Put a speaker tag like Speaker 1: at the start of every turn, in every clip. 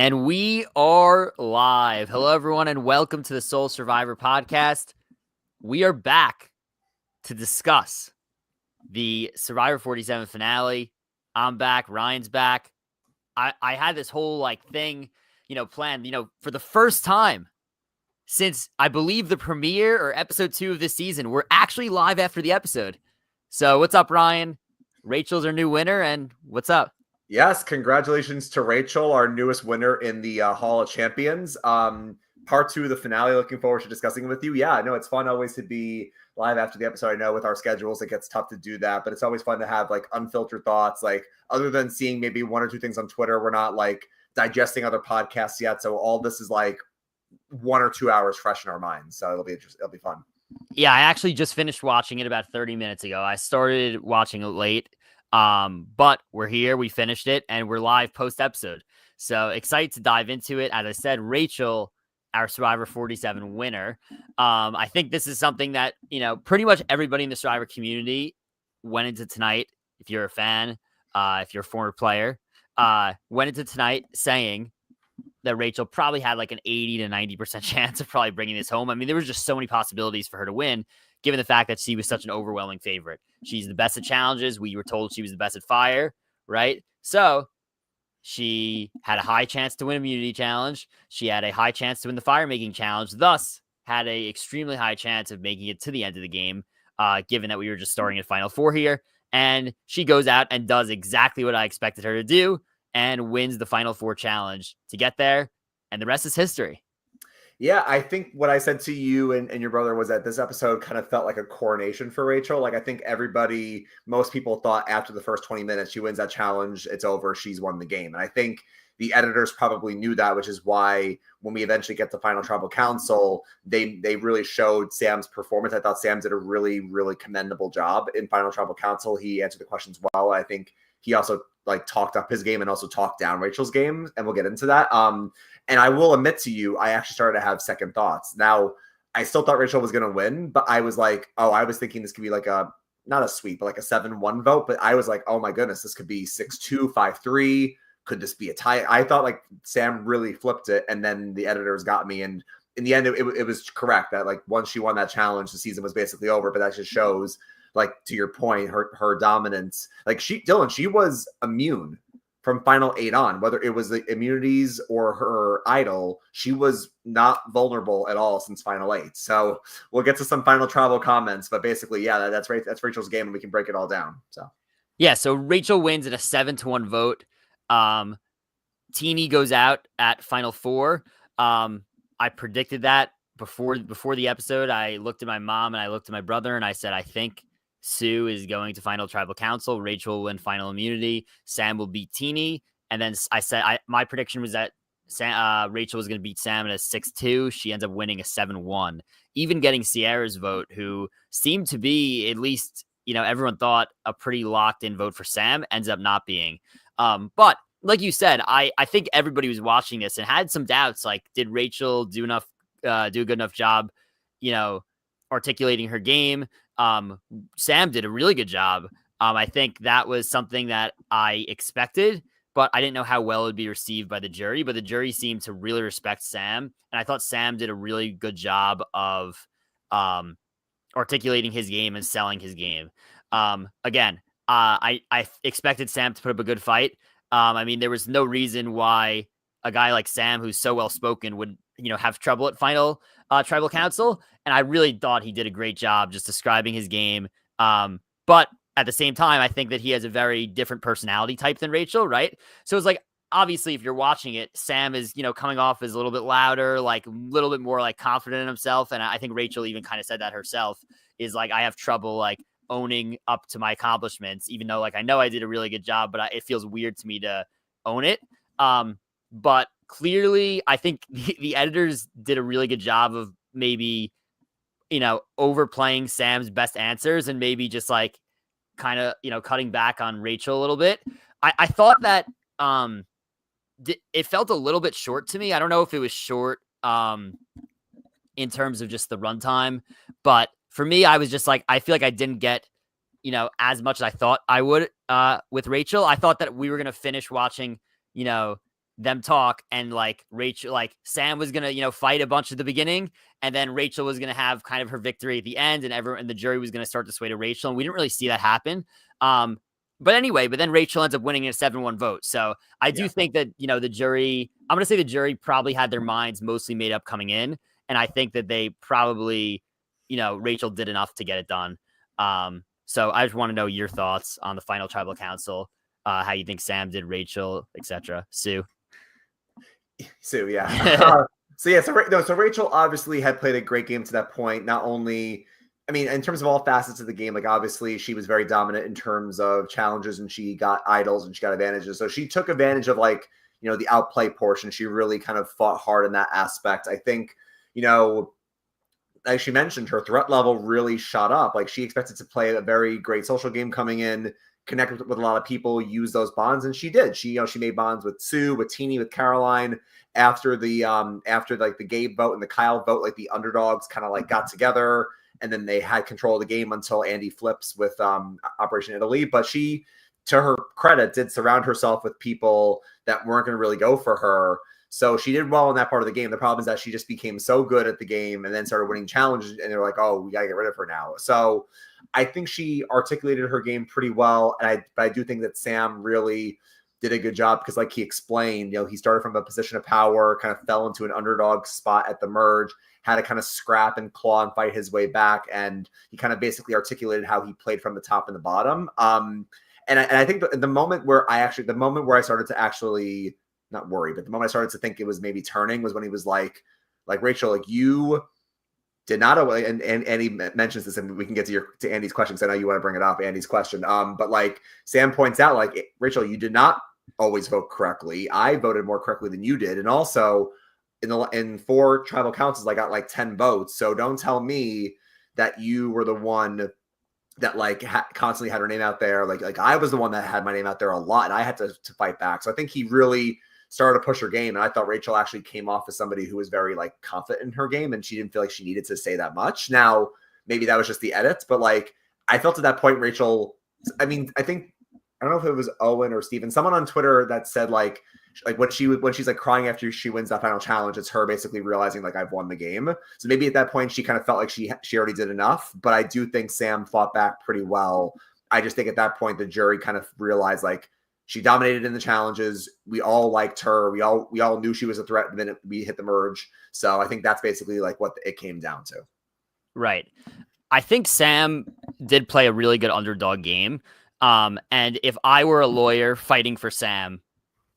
Speaker 1: And we are live. Hello, everyone, and welcome to the Soul Survivor podcast. We are back to discuss the Survivor 47 finale. I'm back. Ryan's back. I had this whole thing, planned, for the first time since I believe the premiere or episode 2 of this season. We're actually live after the episode. So what's up, Ryan? Rachel's our new winner, and what's up?
Speaker 2: Yes, congratulations to Rachel, our newest winner in the Hall of Champions. Part 2 of the finale. Looking forward to discussing it with you. Yeah, I know it's fun always to be live after the episode. I know with our schedules, it gets tough to do that, but it's always fun to have unfiltered thoughts. Other than seeing maybe one or two things on Twitter, we're not digesting other podcasts yet. So all this is 1 or 2 hours fresh in our minds. So it'll be interesting. It'll be fun.
Speaker 1: Yeah, I actually just finished watching it about 30 minutes ago. I started watching it late. But we're here, we finished it, and we're live post-episode. So excited to dive into it. As I said, Rachel, our Survivor 47 winner. I think this is something that, pretty much everybody in the Survivor community went into tonight. If you're a fan, if you're a former player, went into tonight saying that Rachel probably had an 80 to 90% chance of probably bringing this home. I mean, there was just so many possibilities for her to win, given the fact that she was such an overwhelming favorite. She's the best at challenges. We were told she was the best at fire, right? So she had a high chance to win immunity challenge. She had a high chance to win the fire making challenge, thus had a extremely high chance of making it to the end of the game, given that we were just starting at Final Four here. And she goes out and does exactly what I expected her to do and wins the Final Four challenge to get there. And the rest is history.
Speaker 2: Yeah, I think what I said to you and your brother was that this episode kind of felt like a coronation for Rachel. I think most people thought after the first 20 minutes, she wins that challenge, it's over, she's won the game. And I think the editors probably knew that, which is why when we eventually get to Final Tribal Council, they really showed Sam's performance. I thought Sam did a really, really commendable job in Final Tribal Council. He answered the questions well. I think he also talked up his game and also talked down Rachel's game, and we'll get into that. And I will admit to you, I actually started to have second thoughts. Now, I still thought Rachel was going to win, but I was I was thinking this could be not a sweep, but a 7-1 vote. But I was oh my goodness, this could be 6-2, 5-3. Could this be a tie? I thought Sam really flipped it, and then the editors got me. And in the end, it was correct that once she won that challenge, the season was basically over. But that just shows, to your point, her dominance. She was immune from Final 8 on, whether it was the immunities or her idol, she was not vulnerable at all since Final 8. So we'll get to some Final Tribal comments, but basically, yeah, that's right. That's Rachel's game, and we can break it all down.
Speaker 1: So Rachel wins in a 7-1 vote. Teenie goes out at Final Four. I predicted that before the episode. I looked at my mom and I looked at my brother, and I said, I think Sue is going to Final Tribal Council. Rachel will win Final Immunity. Sam will beat Teenie. And then I said my prediction was that Rachel was going to beat Sam in a 6-2. She ends up winning a 7-1. Even getting Sierra's vote, who seemed to be, at least, everyone thought, a pretty locked-in vote for Sam, ends up not being. But like you said, I think everybody was watching this and had some doubts. Did Rachel do a good enough job, articulating her game? Sam did a really good job. I think that was something that I expected, but I didn't know how well it would be received by the jury. But the jury seemed to really respect Sam, and I thought Sam did a really good job of articulating his game and selling his game. Again, I expected Sam to put up a good fight. I mean, there was no reason why a guy like Sam, who's so well spoken, would have trouble at Final Tribal Council. And I really thought he did a great job just describing his game. But at the same time, I think that he has a very different personality type than Rachel, right? So it's obviously, if you're watching it, Sam is, coming off as a little bit louder, a little bit more confident in himself. And I think Rachel even kind of said that herself, is I have trouble owning up to my accomplishments, even though I know I did a really good job, but it feels weird to me to own it. But clearly, I think the editors did a really good job of maybe, overplaying Sam's best answers and maybe just kind of, cutting back on Rachel a little bit. I thought that it felt a little bit short to me. I don't know if it was short in terms of just the runtime, but for me, I was just I feel like I didn't get, as much as I thought I would with Rachel. I thought that we were going to finish watching, them talk, and like Rachel, like Sam was gonna, fight a bunch at the beginning, and then Rachel was gonna have kind of her victory at the end, and everyone and the jury was gonna start to sway to Rachel, and we didn't really see that happen. But then Rachel ends up winning in a 7-1 vote. So I do think that, the jury, I'm going to say the jury probably had their minds mostly made up coming in. And I think that they probably, Rachel did enough to get it done. So I just want to know your thoughts on the final tribal council, how you think Sam did, Rachel, etc. Sue,
Speaker 2: yeah. So Rachel obviously had played a great game to that point. Not only, I mean, in terms of all facets of the game, like obviously she was very dominant in terms of challenges, and she got idols and she got advantages. So she took advantage of the outplay portion. She really kind of fought hard in that aspect. I think, as she mentioned, her threat level really shot up. Like she expected to play a very great social game coming in, connect with a lot of people, use those bonds, and she did. She made bonds with Sue, with Teeny, with Caroline. After the Gabe vote and the Kyle vote, like the underdogs kind of like got together, and then they had control of the game until Andy flips with Operation Italy. But she, to her credit, did surround herself with people that weren't going to really go for her. So she did well in that part of the game. The problem is that she just became so good at the game and then started winning challenges, and they're like, oh, we got to get rid of her now. So I think she articulated her game pretty well. But I do think that Sam really did a good job because, like he explained, he started from a position of power, kind of fell into an underdog spot at the merge, had to kind of scrap and claw and fight his way back. And he kind of basically articulated how he played from the top and the bottom. And I think the moment where I started to actually not worry, but the moment I started to think it was maybe turning was when he was like Rachel, like you did not, and Andy mentions this, and we can get to Andy's question, because I know you want to bring it up, Andy's question. But like Sam points out, like, Rachel, you did not always vote correctly. I voted more correctly than you did, and also in 4 tribal councils, I got like 10 votes. So don't tell me that you were the one that like constantly had her name out there. Like I was the one that had my name out there a lot, and I had to fight back. So I think he really started to push her game, and I thought Rachel actually came off as somebody who was very like confident in her game, and she didn't feel like she needed to say that much. Now maybe that was just the edits, but like I felt at that point Rachel, I mean, I don't know if it was Owen or Steven, someone on Twitter that said like when she's like crying after she wins that final challenge, it's her basically realizing like I've won the game. So maybe at that point she kind of felt like she already did enough. But I do think Sam fought back pretty well. I just think at that point the jury kind of realized like she dominated in the challenges. We all liked her. We all knew she was a threat the minute we hit the merge. So I think that's basically like what it came down to.
Speaker 1: Right. I think Sam did play a really good underdog game. And if I were a lawyer fighting for Sam,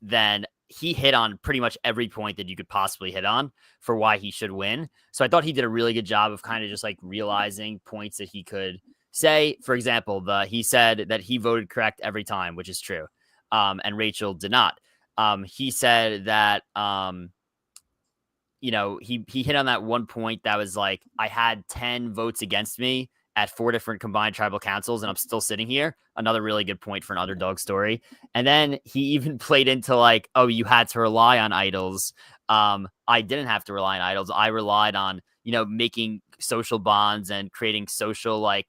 Speaker 1: then he hit on pretty much every point that you could possibly hit on for why he should win. So I thought he did a really good job of kind of just like realizing points that he could say. For example, he said that he voted correct every time, which is true. And Rachel did not. He said that, he hit on that one point that was like, I had 10 votes against me at 4 different combined tribal councils, and I'm still sitting here. Another really good point for an underdog story. And then he even played into like, oh, you had to rely on idols. I didn't have to rely on idols. I relied on, making social bonds and creating social like,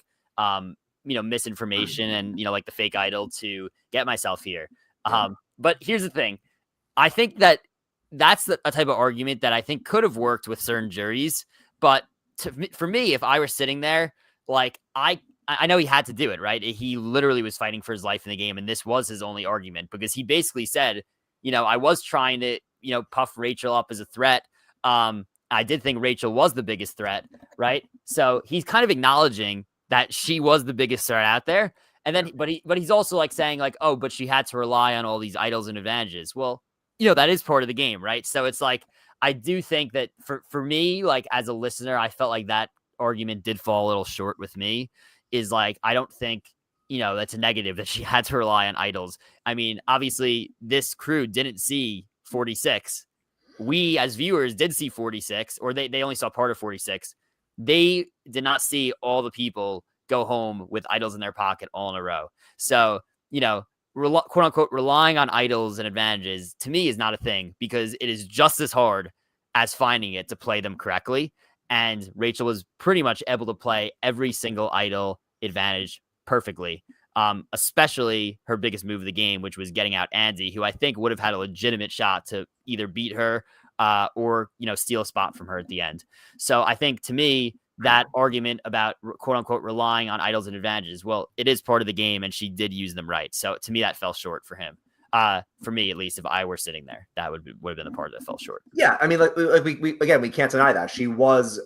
Speaker 1: misinformation and, like the fake idol to get myself here. But here's the thing. I think that that's a type of argument that I think could have worked with certain juries. But for me, if I were sitting there, like I know he had to do it, right? He literally was fighting for his life in the game. And this was his only argument, because he basically said, I was trying to, puff Rachel up as a threat. I did think Rachel was the biggest threat, right? So he's kind of acknowledging that she was the biggest threat out there. And then, but he's also like saying like, oh, but she had to rely on all these idols and advantages. Well, that is part of the game, right? So it's like, I do think that for me, like as a listener, I felt like that argument did fall a little short with me. Is like, I don't think, that's a negative that she had to rely on idols. I mean, obviously this crew didn't see 46. We as viewers did see 46, or they only saw part of 46. They did not see all the people go home with idols in their pocket all in a row. So, quote unquote, relying on idols and advantages to me is not a thing, because it is just as hard as finding it to play them correctly. And Rachel was pretty much able to play every single idol advantage perfectly. especially her biggest move of the game, which was getting out Andy, who I think would have had a legitimate shot to either beat her or, steal a spot from her at the end. So I think, to me, that argument about quote unquote relying on idols and advantages, well, it is part of the game and she did use them right. So to me, that fell short for him. For me, at least, if I were sitting there, that would have been the part that fell short.
Speaker 2: Yeah, I mean, we can't deny that she was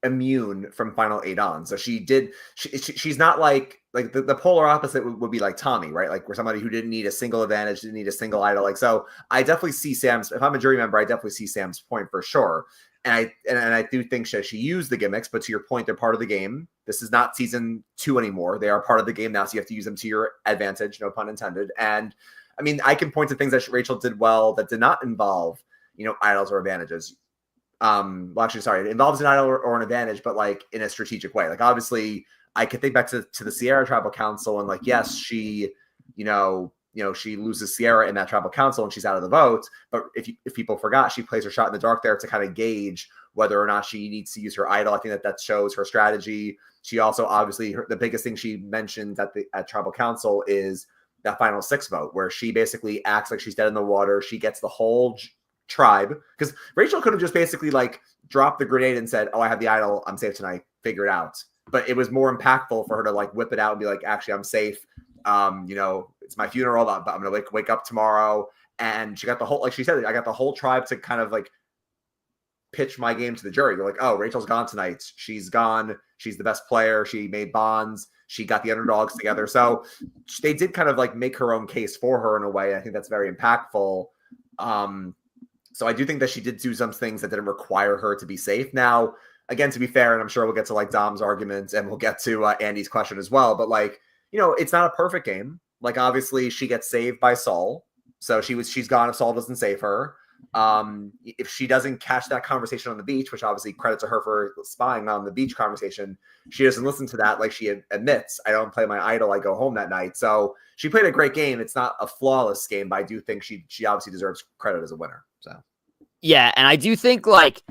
Speaker 2: immune from Final 8 on. So she's not like the polar opposite would be like Tommy, right? Like, we're somebody who didn't need a single advantage, didn't need a single idol. Like, so I definitely see Sam's, if I'm a jury member, I definitely see Sam's point for sure. And I do think she used the gimmicks, but to your point, they're part of the game. This is not season 2 anymore. They are part of the game now. So you have to use them to your advantage, no pun intended. And I mean, I can point to things that Rachel did well that did not involve, idols or advantages. Well, actually, sorry, it involves an idol or an advantage, but like in a strategic way. Like, obviously, I could think back to the Sierra Tribal Council, and like, yes, she, she loses Sierra in that Tribal Council and she's out of the vote. But if people forgot, she plays her shot in the dark there to kind of gauge whether or not she needs to use her idol. I think that shows her strategy. She also, obviously, the biggest thing she mentioned at Tribal Council is that final 6 vote, where she basically acts like she's dead in the water. She gets the whole tribe, because Rachel could have just basically like dropped the grenade and said, "Oh, I have the idol, I'm safe tonight, figure it out." But it was more impactful for her to like whip it out and be like, "Actually, I'm safe. It's my funeral, but I'm gonna wake up tomorrow." And she got the whole, like she said, I got the whole tribe to kind of like pitch my game to the jury. They're like, "Oh, Rachel's gone tonight. She's gone. She's the best player. She made bonds. She got the underdogs together." So they did kind of like make her own case for her in a way. I think that's very impactful. So I do think that she did do some things that didn't require her to be safe. Now, again, to be fair, and I'm sure we'll get to like Dom's arguments and we'll get to Andy's question as well, but like, it's not a perfect game. Like, obviously she gets saved by Saul. So she's gone if Saul doesn't save her. If she doesn't catch that conversation on the beach, which obviously credit to her for spying on the beach conversation, she doesn't listen to that. Like she admits, "I don't play my idol, I go home that night." So she played a great game. It's not a flawless game, but I do think she obviously deserves credit as a winner. So
Speaker 1: yeah, and I do think, like,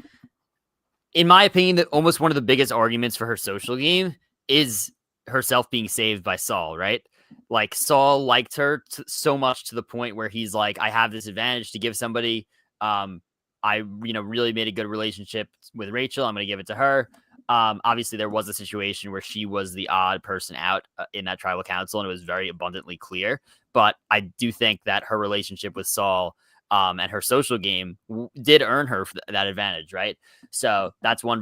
Speaker 1: in my opinion, that almost one of the biggest arguments for her social game is herself being saved by Saul, right? Like, Saul liked her so much to the point where he's like, "I have this advantage to give somebody. I really made a good relationship with Rachel. I'm going to give it to her." Obviously, there was a situation where she was the odd person out in that tribal council, and it was very abundantly clear. But I do think that her relationship with Saul and her social game did earn her that advantage, right? So that's one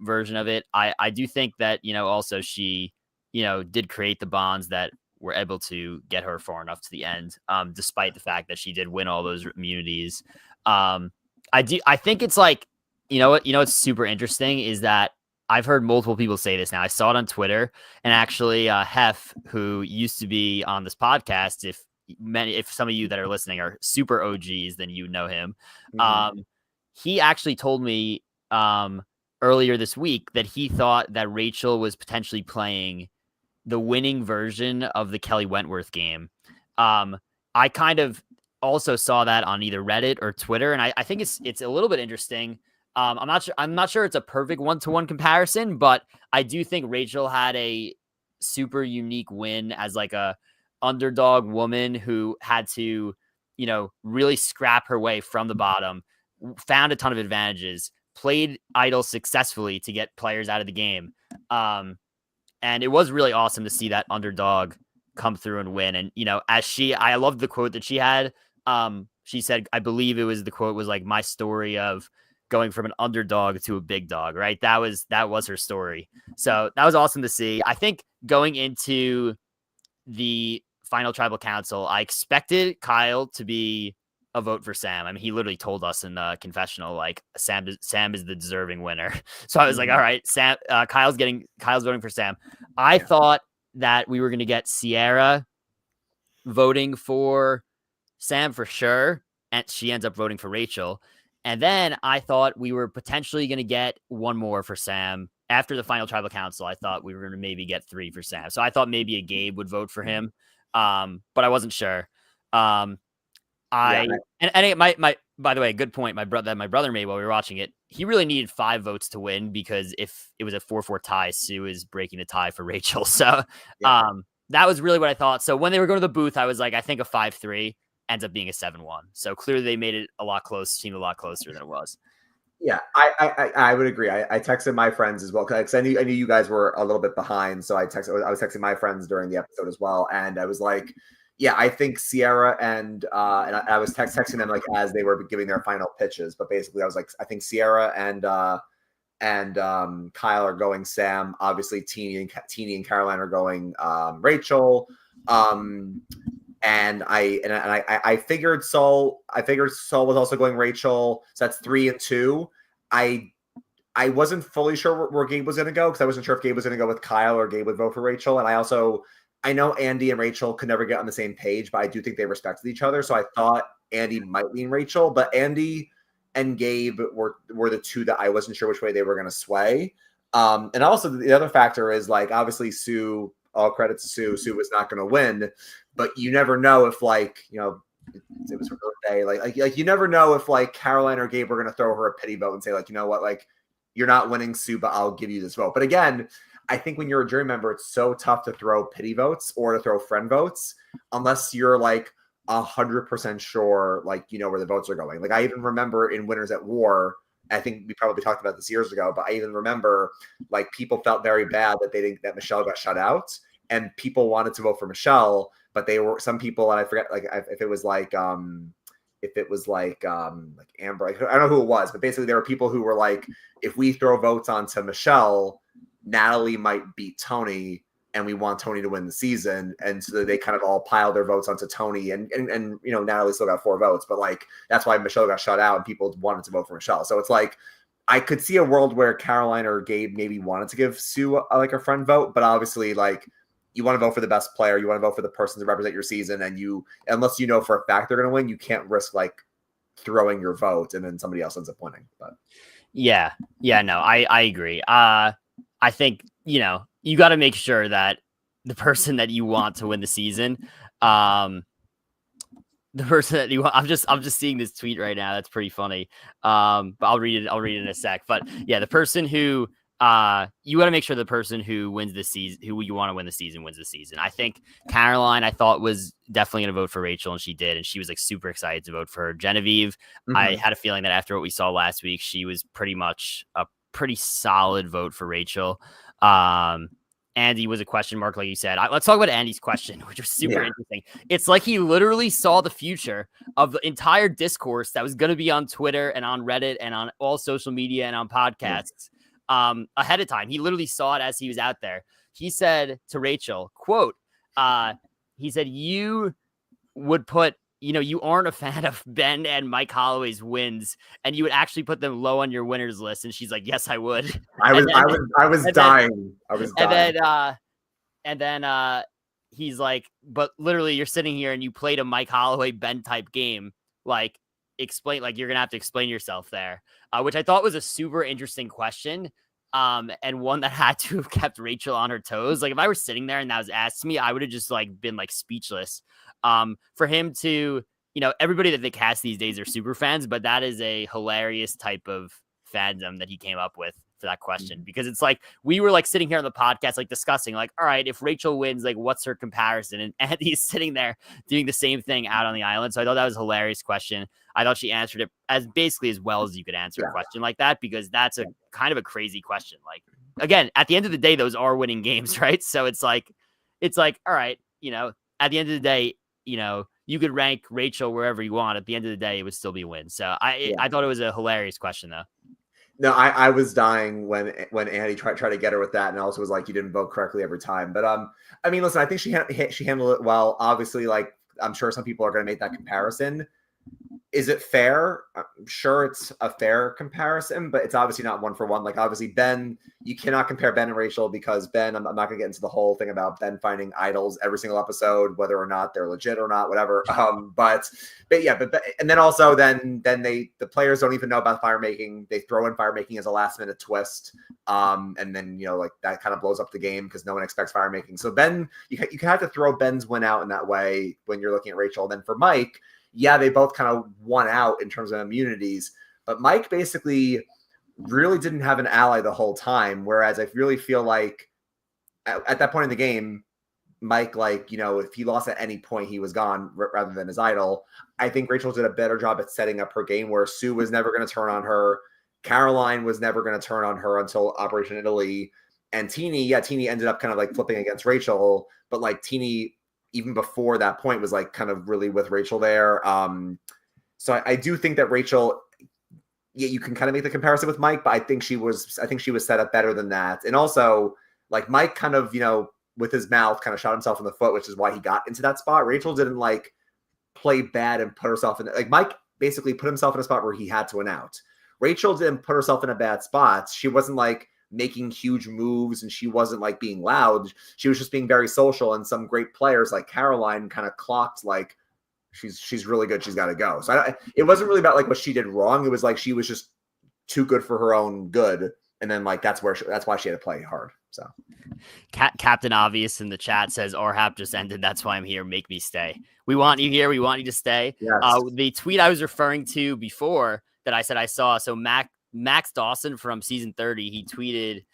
Speaker 1: version of it. I do think that, also she, did create the bonds that were able to get her far enough to the end, despite the fact that she did win all those immunities. I think it's like, what's super interesting is that I've heard multiple people say this now. I saw it on Twitter, and actually Hef, who used to be on this podcast, if some of you that are listening are super OGs, then you know him. Mm-hmm. He actually told me earlier this week that he thought that Rachel was potentially playing the winning version of the Kelly Wentworth game. I kind of also saw that on either Reddit or Twitter, and I think it's a little bit interesting. I'm not sure it's a perfect one-to-one comparison, but I do think Rachel had a super unique win as like a underdog woman who had to, really scrap her way from the bottom, found a ton of advantages, played idols successfully to get players out of the game. And it was really awesome to see that underdog come through and win. And, I loved the quote that she had. She said, I believe the quote was like, "My story of going from an underdog to a big dog," right? That was her story. So that was awesome to see. I think going into the final tribal council, I expected Kyle to be a vote for Sam. I mean, he literally told us in the confessional, like, Sam is the deserving winner. So I was like, all right, Sam, Kyle's voting for Sam. I thought that we were going to get Sierra voting for Sam for sure, and she ends up voting for Rachel. And then I thought we were potentially going to get one more for Sam. After the final tribal council, I thought we were going to maybe get 3 for Sam. So I thought maybe a Gabe would vote for him. But I wasn't sure. By the way, good point. My brother made while we were watching it. He really needed 5 votes to win, because if it was a 4-4 tie, Sue is breaking the tie for Rachel. So, that was really what I thought. So when they were going to the booth, I was like, I think a 5-3 ends up being a 7-1. So clearly they made it a lot seemed a lot closer than it was.
Speaker 2: Yeah, I would agree. I texted my friends as well because I knew you guys were a little bit behind, so I was texting my friends during the episode as well, and I was like, yeah, I think Sierra and I was texting them like as they were giving their final pitches, but basically I was like, I think Sierra and Kyle are going Sam. Obviously, Teeny and Caroline are going Rachel. And I figured Saul was also going Rachel. So that's 3 and 2. I wasn't fully sure where Gabe was going to go because I wasn't sure if Gabe was going to go with Kyle or Gabe would vote for Rachel. And I know Andy and Rachel could never get on the same page, but I do think they respected each other. So I thought Andy might lean Rachel, but Andy and Gabe were the two that I wasn't sure which way they were going to sway. And also the other factor is like, obviously Sue, all credit to Sue. Sue was not going to win, but you never know if like, you know, it was her birthday. Like you never know if like Caroline or Gabe were going to throw her a pity vote and say like, you know what, like you're not winning, Sue, but I'll give you this vote. But again, I think when you're a jury member, it's so tough to throw pity votes or to throw friend votes unless you're like 100% sure, like, you know, where the votes are going. Like I even remember in Winners at War, I think we probably talked about this years ago, but I even remember like people felt very bad that Michelle got shut out and people wanted to vote for Michelle, but some people, and I forget like if it was like Amber, I don't know who it was, but basically there were people who were like, if we throw votes onto Michelle, Natalie might beat Tony and we want Tony to win the season. And so they kind of all piled their votes onto Tony and you know, Natalie still got 4 votes, but like, that's why Michelle got shut out and people wanted to vote for Michelle. So it's like, I could see a world where Caroline or Gabe maybe wanted to give Sue like a friend vote, but obviously like you want to vote for the best player. You want to vote for the person to represent your season. And unless you know for a fact they're going to win, you can't risk like throwing your vote and then somebody else ends up winning. But
Speaker 1: yeah, no, I agree. I think, you know, you got to make sure that the person that you want to win the season, the person that you want, I'm just seeing this tweet right now. That's pretty funny. But I'll read it in a sec. But yeah, the person who, you want to make sure the person who wins the season, who you want to win the season, wins the season. I think Caroline, I thought was definitely going to vote for Rachel, and she did, and she was like super excited to vote for her. Genevieve, I had a feeling that after what we saw last week, she was pretty much a pretty solid vote for Rachel. Andy was a question mark, like you said. Let's talk about Andy's question, which was super interesting. It's like he literally saw the future of the entire discourse that was going to be on Twitter and on Reddit and on all social media and on podcasts ahead of time. He literally saw it as he was out there. He said to Rachel, quote, he said, you would put, you know, you aren't a fan of Ben and Mike Holloway's wins, and you would actually put them low on your winners list. And she's like, yes, I would.
Speaker 2: I was dying.
Speaker 1: And then he's like, but literally you're sitting here and you played a Mike Holloway Ben type game. Like, explain, like you're going to have to explain yourself there, which I thought was a super interesting question. And one that had to have kept Rachel on her toes. Like if I were sitting there and that was asked to me, I would have just like been like speechless. For him to, you know, everybody that they cast these days are super fans, but that is a hilarious type of fandom that he came up with for that question, because it's like we were like sitting here on the podcast like discussing like, all right, if Rachel wins, like what's her comparison? And Andy's sitting there doing the same thing out on the island. So I thought that was a hilarious question. I thought she answered it as basically as well as you could answer a question like that, because that's a kind of a crazy question. Like, again, at the end of the day, those are winning games, right? So it's like, all right, you know, at the end of the day, you know, you could rank Rachel wherever you want. At the end of the day, it would still be a win. So I thought it was a hilarious question, though.
Speaker 2: No, I was dying when Andy tried to get her with that, and also was like, you didn't vote correctly every time. But I mean, listen, I think she handled it well. Obviously, like I'm sure some people are going to make that comparison. Is it fair? I'm sure it's a fair comparison, but it's obviously not one for one. Like obviously Ben, you cannot compare Ben and Rachel because Ben, I'm not going to get into the whole thing about Ben finding idols every single episode, whether or not they're legit or not, whatever. But and then also then the players don't even know about fire making. They throw in fire making as a last minute twist. And then, you know, like that kind of blows up the game because no one expects fire making. So Ben, you can have to throw Ben's win out in that way when you're looking at Rachel. Then for Mike, yeah, they both kind of won out in terms of immunities, but Mike basically really didn't have an ally the whole time. Whereas I really feel like at that point in the game, Mike, like, you know, if he lost at any point, he was gone rather than his idol. I think Rachel did a better job at setting up her game where Sue was never going to turn on her. Caroline was never going to turn on her until Operation Italy. And Teeny ended up kind of like flipping against Rachel, but like Teeny, even before that point, was like kind of really with Rachel there. So I do think that Rachel, yeah, you can kind of make the comparison with Mike, but I think she was set up better than that. And also, like, Mike kind of, you know, with his mouth kind of shot himself in the foot, which is why he got into that spot. Rachel didn't like play bad and put herself in, like, Mike basically put himself in a spot where he had to win out. Rachel didn't put herself in a bad spot. She wasn't like making huge moves and she wasn't like being loud. She was just being very social, and some great players like Caroline kind of clocked like, she's really good, she's got to go. So it wasn't really about like what she did wrong. It was like she was just too good for her own good, and then like that's why she had to play hard. So
Speaker 1: Captain Obvious in the chat says Orhap just ended, that's why I'm here, make me stay. We want you here, we want you to stay.
Speaker 2: Yes.
Speaker 1: The tweet I was referring to before that I said I saw, so Max Dawson from season 30, he tweeted,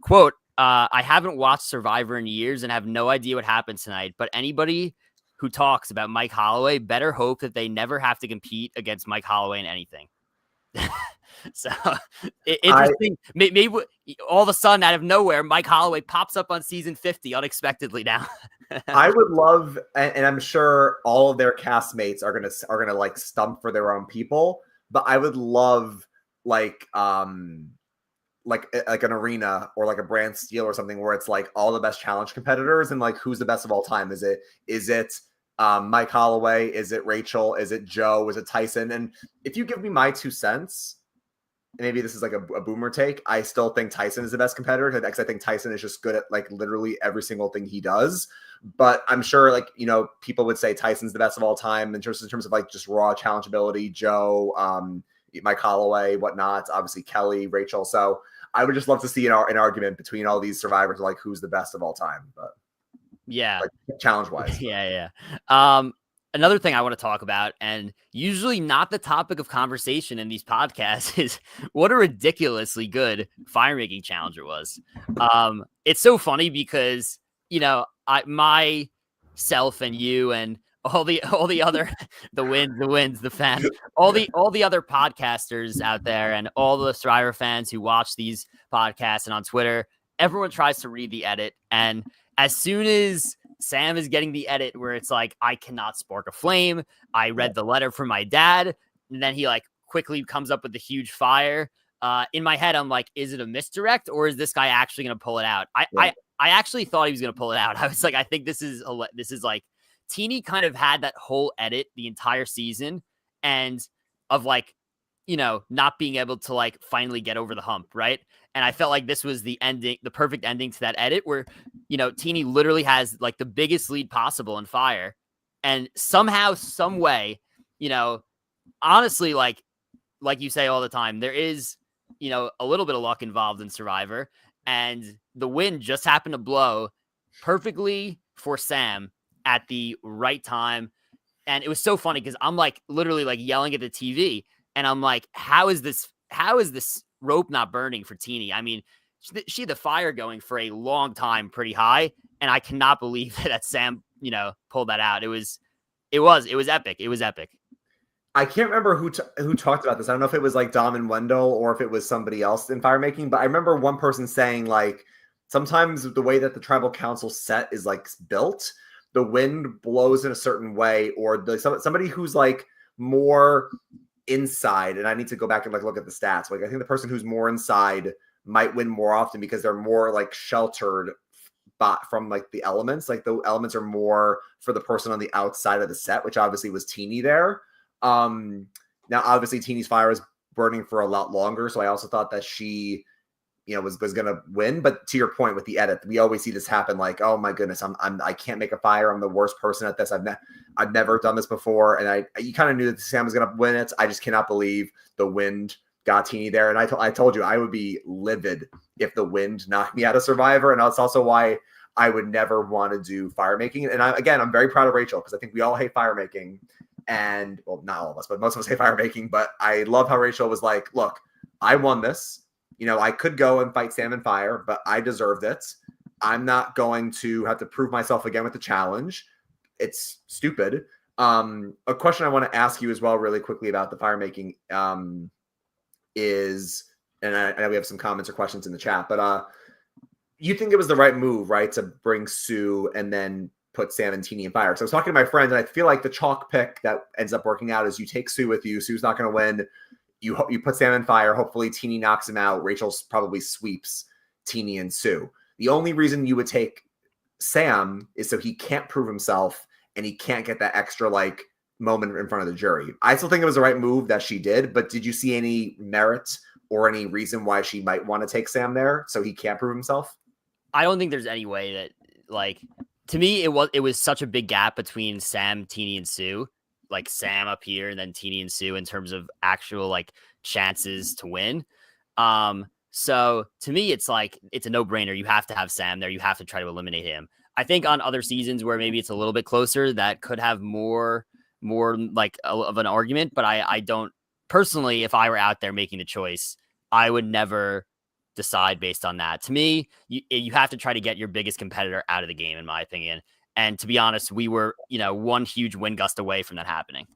Speaker 1: quote, I haven't watched Survivor in years and have no idea what happened tonight, but anybody who talks about Mike Holloway better hope that they never have to compete against Mike Holloway in anything. So interesting. Maybe all of a sudden, out of nowhere, Mike Holloway pops up on season 50 unexpectedly now.
Speaker 2: I would love, and I'm sure all of their castmates are gonna like stump for their own people, but I would love like an arena or like a brand steel or something where it's like all the best challenge competitors and like who's the best of all time. Is it Mike Holloway? Is it Rachel? Is it Joe? Is it Tyson? And if you give me my 2 cents, maybe this is like a boomer take, I still think Tyson is the best competitor because I think Tyson is just good at like literally every single thing he does. But I'm sure, like, you know, people would say Tyson's the best of all time in terms of like just raw challenge ability. Joe, Mike Holloway, whatnot, obviously Kelly, Rachel. So I would just love to see an argument between all these survivors, like who's the best of all time. But
Speaker 1: yeah,
Speaker 2: like, challenge wise.
Speaker 1: Yeah. Another thing I want to talk about, and usually not the topic of conversation in these podcasts, is what a ridiculously good fire making challenger was. It's so funny because, you know, myself and you and all the other the wins, the fans, all the other podcasters out there and all the Survivor fans who watch these podcasts and on Twitter, everyone tries to read the edit, and as soon as Sam is getting the edit where it's like, I cannot spark a flame, I read the letter from my dad, and then he like quickly comes up with the huge fire. In my head, I'm like, is it a misdirect or is this guy actually going to pull it out? I actually thought he was going to pull it out. I was like, I think this is like, Teeny kind of had that whole edit the entire season and of like, you know, not being able to like finally get over the hump, right? And I felt like this was the perfect ending to that edit where, you know, Teeny literally has like the biggest lead possible in fire. And somehow, some way, you know, honestly, like you say all the time, there is, you know, a little bit of luck involved in Survivor. And the wind just happened to blow perfectly for Sam at the right time. And it was so funny because I'm like literally like yelling at the TV. And I'm like, how is this rope not burning for Teeny? I mean, she had the fire going for a long time, pretty high. And I cannot believe that Sam, you know, pulled that out. It was epic. It was epic.
Speaker 2: I can't remember who talked about this. I don't know if it was like Dom and Wendell or if it was somebody else in fire making, but I remember one person saying like, sometimes the way that the tribal council set is like built, the wind blows in a certain way, or somebody who's like more inside, and I need to go back and like look at the stats. Like I think the person who's more inside might win more often because they're more like sheltered from like the elements. Like the elements are more for the person on the outside of the set, which obviously was Teeny there. Now obviously Teeny's fire is burning for a lot longer, so I also thought that she, you know, was gonna win. But to your point with the edit, we always see this happen. Like, oh my goodness, I can't make a fire. I'm the worst person at this. I've never done this before, and you kind of knew that Sam was gonna win it. I just cannot believe the wind got Teeny there. And I told you I would be livid if the wind knocked me out of Survivor, and that's also why I would never want to do fire making. And I'm very proud of Rachel because I think we all hate fire making, and well, not all of us, but most of us hate fire making. But I love how Rachel was like, look, I won this. You know, I could go and fight Sam and fire, but I deserved it. I'm not going to have to prove myself again with the challenge. It's stupid. A question I want to ask you as well, really quickly, about the fire making is, and I know we have some comments or questions in the chat, but you think it was the right move, right, to bring Sue and then put Sam and Teeny in fire? So I was talking to my friends, and I feel like the chalk pick that ends up working out is you take Sue with you. Sue's not going to win. You put Sam in fire. Hopefully Teeny knocks him out. Rachel probably sweeps Teeny and Sue. The only reason you would take Sam is so he can't prove himself and he can't get that extra like moment in front of the jury. I still think it was the right move that she did, but did you see any merit or any reason why she might want to take Sam there so he can't prove himself?
Speaker 1: I don't think there's any way that, like, to me, it was such a big gap between Sam, Teeny, and Sue. Like Sam up here and then Teeny and Sue in terms of actual like chances to win. So to me, it's like, it's a no-brainer. You have to have Sam there. You have to try to eliminate him. I think on other seasons where maybe it's a little bit closer, that could have more like of an argument. But I don't personally, if I were out there making the choice, I would never decide based on that. To me, you have to try to get your biggest competitor out of the game, in my opinion. And to be honest, we were, one huge wind gust away from that happening.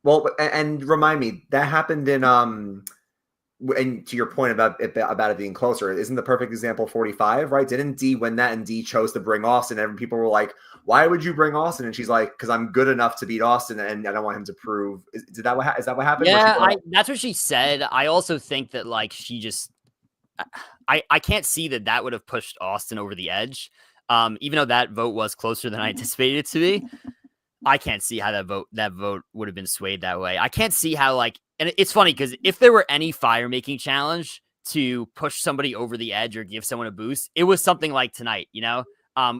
Speaker 2: Well, and remind me, that happened in and to your point about it being closer, isn't the perfect example 45, right? Didn't Dee win that, and Dee chose to bring Austin, and people were like, why would you bring Austin? And she's like, because I'm good enough to beat Austin, and I don't want him to prove. Is that what happened?
Speaker 1: Yeah, that's what she said. I also think that like she just, I can't see that would have pushed Austin over the edge. Even though that vote was closer than I anticipated it to be, I can't see how that vote would have been swayed that way. I can't see how, like, and it's funny because if there were any fire making challenge to push somebody over the edge or give someone a boost, it was something like tonight,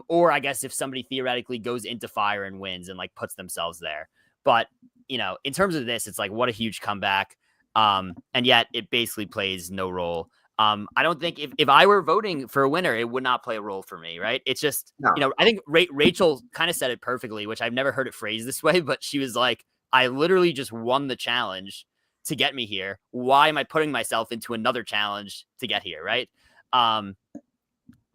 Speaker 1: or I guess if somebody theoretically goes into fire and wins and like puts themselves there. But, in terms of this, it's like, what a huge comeback. And yet it basically plays no role. I don't think if I were voting for a winner, it would not play a role for me, right? It's just,
Speaker 2: no.
Speaker 1: I think Rachel kind of said it perfectly, which I've never heard it phrased this way, but she was like, I literally just won the challenge to get me here. Why am I putting myself into another challenge to get here, right?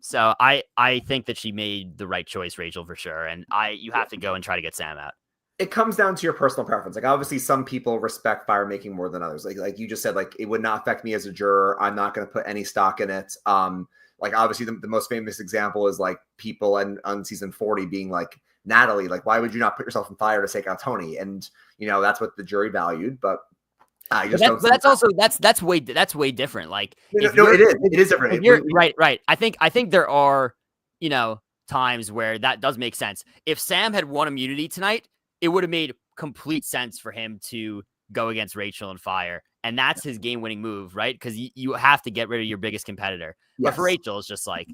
Speaker 1: So I think that she made the right choice, Rachel, for sure. And you have to go and try to get Sam out.
Speaker 2: It comes down to your personal preference. Like, obviously some people respect fire making more than others. Like you just said, like, it would not affect me as a juror. I'm not going to put any stock in it. Like, obviously the most famous example is like people on season 40 being like, Natalie, like, why would you not put yourself in fire to take out Tony? And, that's what the jury valued. But I just don't.
Speaker 1: But that's way different. Like,
Speaker 2: it is different.
Speaker 1: Right. I think there are, times where that does make sense. If Sam had won immunity tonight, it would have made complete sense for him to go against Rachel and fire. And that's his game-winning move, right? Because you have to get rid of your biggest competitor. Yes. But for Rachel, it's just like,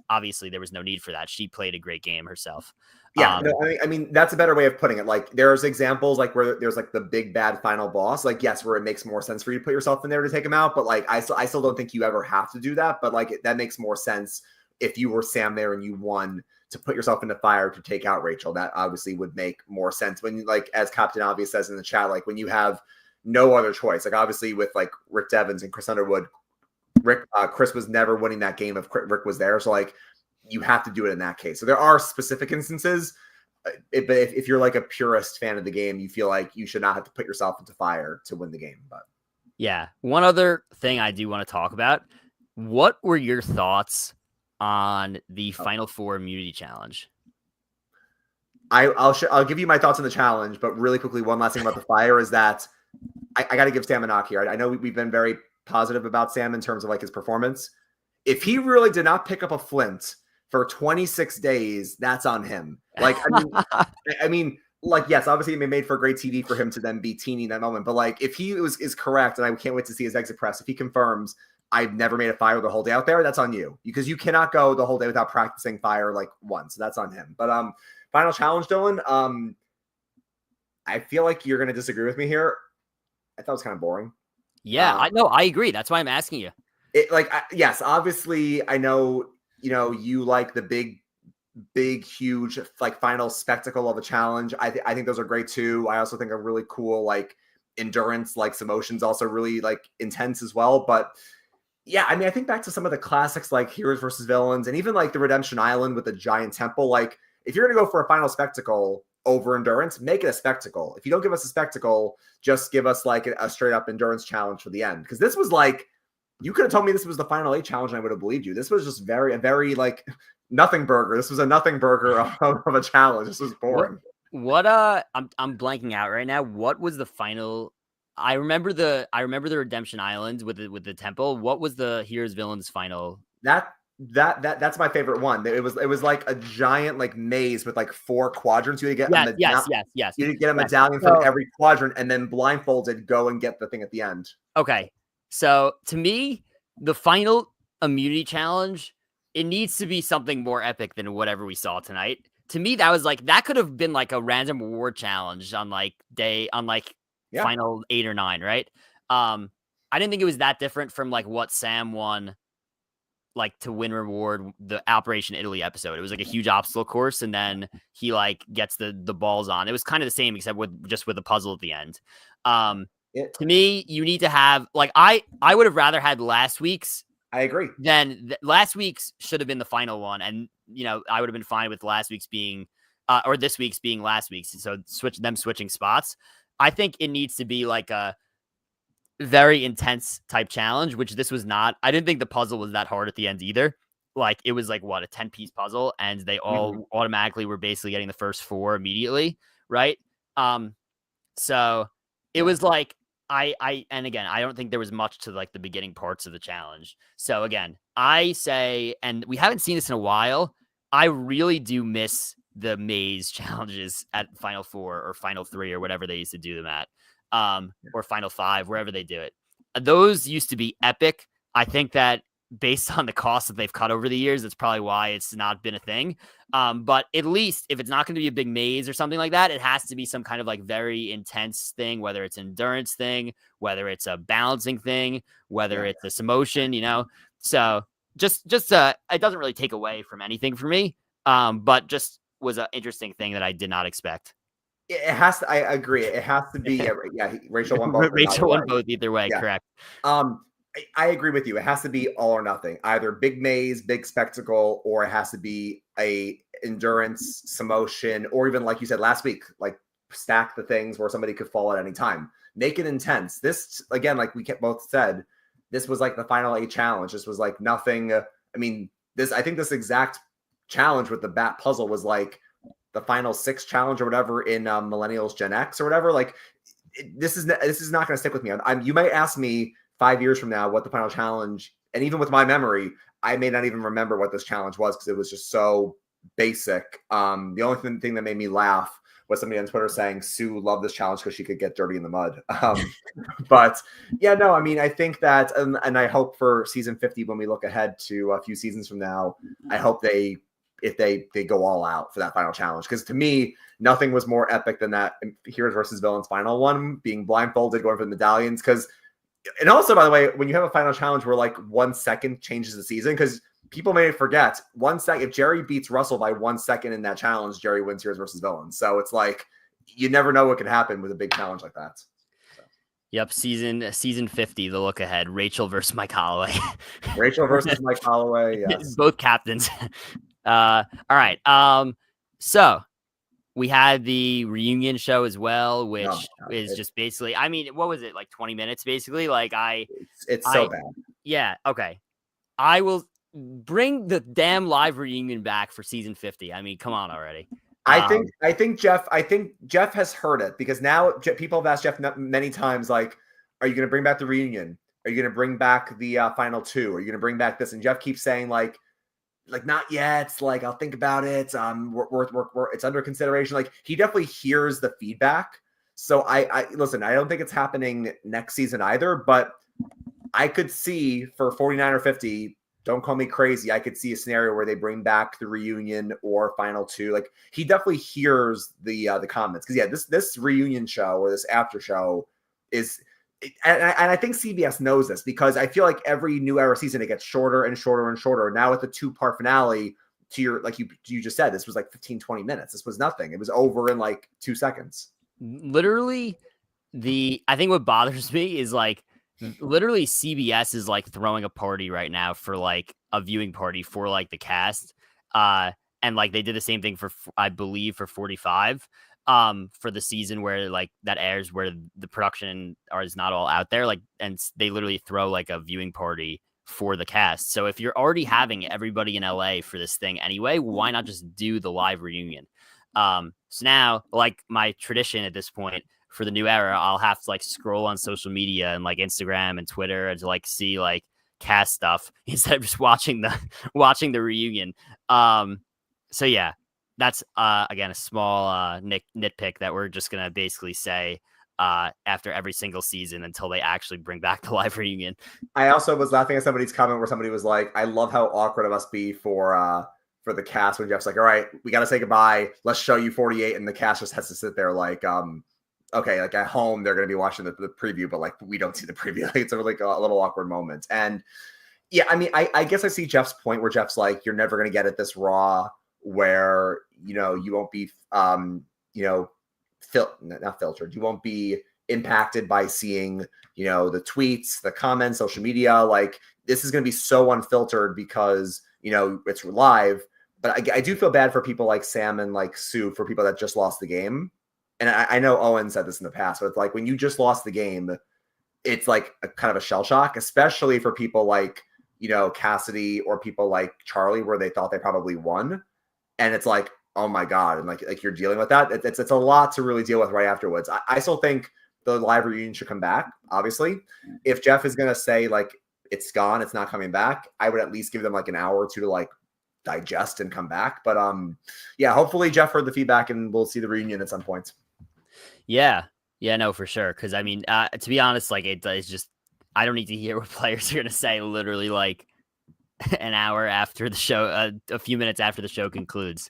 Speaker 1: obviously there was no need for that. She played a great game herself.
Speaker 2: Yeah, I mean, that's a better way of putting it. Like, there's examples like where there's like the big bad final boss. Like, yes, where it makes more sense for you to put yourself in there to take him out. But like, I still don't think you ever have to do that. But like, that makes more sense if you were Sam there and you won, to put yourself into fire to take out Rachel. That obviously would make more sense when, like, as Captain Obvious says in the chat, like, when you have no other choice. Like, obviously with like Rick Devens and Chris Underwood, Chris was never winning that game if Rick was there. So like, you have to do it in that case. So there are specific instances, but if you're like a purist fan of the game, you feel like you should not have to put yourself into fire to win the game. But
Speaker 1: yeah, one other thing I do want to talk about. What were your thoughts on the Final Four immunity challenge?
Speaker 2: I'll give you my thoughts on the challenge, but really quickly, one last thing about the fire is that I got to give Sam a knock here. I know we've been very positive about Sam in terms of like his performance. If he really did not pick up a flint for 26 days, that's on him. Like, I mean, like, yes, obviously it made for great TV for him to then be Teeny in that moment. But like, if he is correct, and I can't wait to see his exit press, if he confirms I've never made a fire the whole day out there, that's on you, because you cannot go the whole day without practicing fire like once. So that's on him. But final challenge, Dylan. I feel like you're going to disagree with me here. I thought it was kind of boring.
Speaker 1: Yeah, I know. I agree. That's why I'm asking you.
Speaker 2: Yes, obviously I know, you like the big, huge, like, final spectacle of a challenge. I think those are great too. I also think are really cool, like, endurance, like, Samotion's also really like intense as well. But Yeah, I mean, I think back to some of the classics like Heroes versus Villains and even like the Redemption Island with the giant temple. Like, if you're going to go for a final spectacle over endurance, make it a spectacle. If you don't give us a spectacle, just give us like a straight up endurance challenge for the end. Because this was like, you could have told me this was the final 8 challenge and I would have believed you. This was just a very like nothing burger. This was a nothing burger of a challenge. This was boring.
Speaker 1: I'm blanking out right now. What was the final? I remember the Redemption Island with the temple. What was the Heroes Villains final?
Speaker 2: That's my favorite one. It was like a giant like maze with like 4 quadrants. You would get
Speaker 1: yes.
Speaker 2: You get a medallion from every quadrant, and then blindfolded go and get the thing at the end.
Speaker 1: Okay, so to me, the final immunity challenge, it needs to be something more epic than whatever we saw tonight. To me, that was like that could have been like a random award challenge on final 8 or 9, right? I didn't think it was that different from like what Sam won, like to win reward the Operation Italy episode. It was like a huge obstacle course, and then he like gets the balls on. It was kind of the same except with a puzzle at the end. To me, you need to have like I would have rather had last week's.
Speaker 2: I agree.
Speaker 1: Then last week's should have been the final one, and I would have been fine with last week's being, or this week's being last week's. So switching spots. I think it needs to be like a very intense type challenge, which this was not. I didn't think the puzzle was that hard at the end either. Like it was like what, a 10-piece puzzle, and they all automatically were basically getting the first 4 immediately, right? So it was like and again, I don't think there was much to like the beginning parts of the challenge. So again, I say, and we haven't seen this in a while, I really do miss the maze challenges at Final 4 or Final 3 or whatever they used to do them at, or Final 5, wherever they do it. Those used to be epic. I think that based on the cost that they've cut over the years, that's probably why it's not been a thing. But at least if it's not going to be a big maze or something like that, it has to be some kind of like very intense thing, whether it's an endurance thing, whether it's a balancing thing, whether it's a Samotion, So just it doesn't really take away from anything for me. But just was an interesting thing that I did not expect.
Speaker 2: It has to. I agree. It has to be. Rachel won both.
Speaker 1: Rachel won both either way. Yeah. Correct.
Speaker 2: I agree with you. It has to be all or nothing. Either big maze, big spectacle, or it has to be a endurance, Samotion, or even like you said last week, like stack the things where somebody could fall at any time. Make it intense. This again, like we both said, this was like the final 8 challenge. This was like nothing. I think this exact challenge with the bat puzzle was like the final 6 challenge or whatever in Millennials Gen X or whatever. Like this is not going to stick with me. You might ask me 5 years from now what the final challenge, and even with my memory, I may not even remember what this challenge was because it was just so basic. The only thing that made me laugh was somebody on Twitter saying Sue loved this challenge because she could get dirty in the mud. But yeah, no, I think that, and I hope for season 50, when we look ahead to a few seasons from now, I hope if they go all out for that final challenge. Because to me, nothing was more epic than that Heroes versus Villains final one, being blindfolded, going for the medallions. And also, by the way, when you have a final challenge where like 1 second changes the season, because people may forget 1 second, if Jerry beats Russell by 1 second in that challenge, Jerry wins Heroes versus Villains. So it's like, you never know what could happen with a big challenge like that. So.
Speaker 1: Yep. Season 50, the look ahead, Rachel versus Mike Holloway.
Speaker 2: Rachel versus Mike Holloway. Yes.
Speaker 1: Both captains. All right. So we had the reunion show as well, which is just basically, what was it? Like 20 minutes, basically. Like
Speaker 2: it's so bad.
Speaker 1: Yeah. Okay. I will bring the damn live reunion back for season 50. Come on already.
Speaker 2: I think Jeff has heard it, because now people have asked Jeff many times, like, are you going to bring back the reunion? Are you going to bring back the final 2? Are you going to bring back this? And Jeff keeps saying like not yet. Like, I'll think about it. We're it's under consideration. Like, he definitely hears the feedback. So I listen. I don't think it's happening next season either. But I could see for 49 or 50. Don't call me crazy. I could see a scenario where they bring back the reunion or final 2. Like, he definitely hears the comments, because this reunion show or this after show is. And I think CBS knows this, because I feel like every New Era season, it gets shorter and shorter and shorter. Now with the 2-part finale, you just said, this was like 15, 20 minutes. This was nothing. It was over in like 2 seconds.
Speaker 1: Literally, I think what bothers me is like literally CBS is like throwing a party right now for like a viewing party for like the cast. And like they did the same thing for, I believe, for 45 for the season where like that airs, where the production is not all out there, like, and they literally throw like a viewing party for the cast. So if you're already having everybody in LA for this thing anyway, why not just do the live reunion? So now, like my tradition at this point for the new era, I'll have to like scroll on social media and like Instagram and Twitter to like see like cast stuff instead of just watching the reunion. So yeah, that's again a small nitpick that we're just gonna basically say after every single season until they actually bring back the live reunion.
Speaker 2: I also was laughing at somebody's comment where somebody was like, "I love how awkward it must be for the cast when Jeff's like, all right, we got to say goodbye. Let's show you 48," and the cast just has to sit there like, okay, like at home they're gonna be watching the preview, but like we don't see the preview. Like, it's like a little awkward moment. And yeah, I mean, I guess I see Jeff's point where Jeff's like, you're never gonna get at this Raw where you won't be not filtered. You won't be impacted by seeing the tweets, the comments, social media. Like, this is going to be so unfiltered because it's live. But I do feel bad for people like Sam and like Sue, for people that just lost the game. And I know Owen said this in the past, but it's like when you just lost the game, it's like a kind of a shell shock, especially for people like Cassidy or people like Charlie, where they thought they probably won. And it's like, oh my God. And like you're dealing with that. It's a lot to really deal with right afterwards. I still think the live reunion should come back. Obviously, if Jeff is going to say like, it's gone, it's not coming back, I would at least give them like an hour or two to like digest and come back. But yeah, hopefully Jeff heard the feedback and we'll see the reunion at some point.
Speaker 1: Yeah, no, for sure. Cause I mean, to be honest, like it's just, I don't need to hear what players are going to say literally like an hour after the show, a few minutes after the show concludes.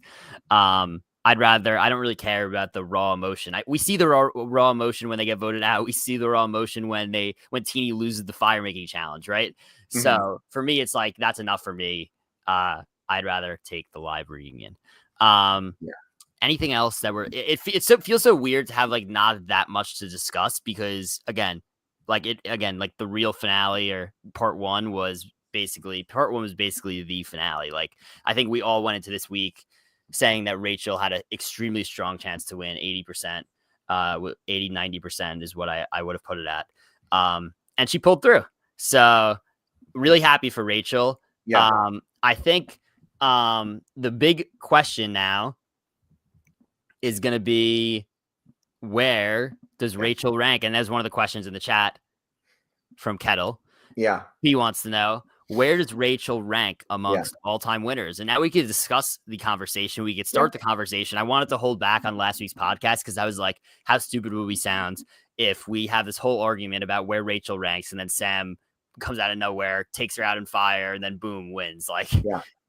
Speaker 1: I don't really care about the raw emotion. We see the raw emotion when they get voted out. We see the raw emotion when Teeny loses the fire making challenge, right? Mm-hmm. So for me, it's like, that's enough for me. I'd rather take the live reunion. Anything else that it feels so weird to have like not that much to discuss, because again, like the real finale or part one was basically the finale. Like, I think we all went into this week saying that Rachel had an extremely strong chance to win 80%, 80-90% is what I would have put it at. And she pulled through. So really happy for Rachel. Yeah. I think the big question now is going to be, where does Rachel rank? And there's one of the questions in the chat from Kettle.
Speaker 2: Yeah.
Speaker 1: He wants to know, where does Rachel rank amongst all-time winners? And now we could discuss the conversation. We could start the conversation. I wanted to hold back on last week's podcast because I was like, how stupid would we sound if we have this whole argument about where Rachel ranks and then Sam comes out of nowhere, takes her out in fire, and then boom, wins. Like,